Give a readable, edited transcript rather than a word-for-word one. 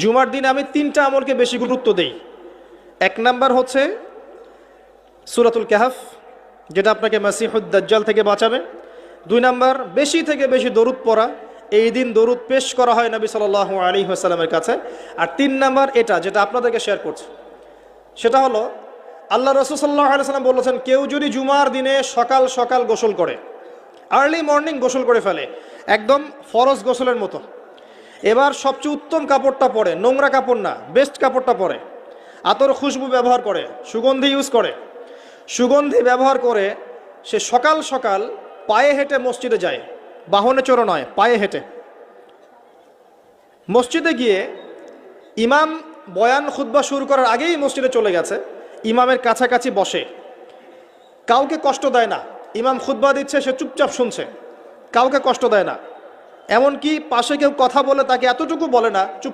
জুমার দিনে আমি 3টা আমলকে বেশি গুরুত্ব দেই। 1 নাম্বার হচ্ছে সূরাতুল কাহফ, যেটা আপনাকে মাসিহুদ দাজ্জাল থেকে বাঁচাবে। 2 নাম্বার বেশি থেকে বেশি দরুদ পড়া, এই দিন দরুদ পেশ করা হয় নবী সাল্লাল্লাহু আলাইহি ওয়াসাল্লামের কাছে। আর 3 নাম্বার এটা যেটা আপনাদেরকে শেয়ার করছি, সেটা হলো আল্লাহ রাসূল সাল্লাল্লাহু আলাইহি ওয়াসাল্লাম বলেছেন, কেউ যদি জুমার দিনে সকাল সকাল গোসল করে, আর্লি মর্নিং গোসল করে ফেলে, একদম ফরজ গোসলের মতো, এবার সবচেয়ে উত্তম কাপড়টা পরে, নোংরা কাপড় না, বেস্ট কাপড়টা পরে, আতর খুশবু ব্যবহার করে, সুগন্ধি ইউজ করে, সুগন্ধি ব্যবহার করে সে সকাল সকাল পায়ে হেঁটে মসজিদে যায়, বাহনে চড়ে নয়, পায়ে হেঁটে মসজিদে গিয়ে ইমাম বয়ান খুতবা শুরু করার আগেই মসজিদে চলে গেছে, ইমামের কাছাকাছি বসে, কাউকে কষ্ট দেয় না, ইমাম খুতবা দিচ্ছে সে চুপচাপ শুনছে, কাউকে কষ্ট দেয় না, এমনকি পাশে কেউ কথা বলে তাকে এতটুকু বলে না চুপ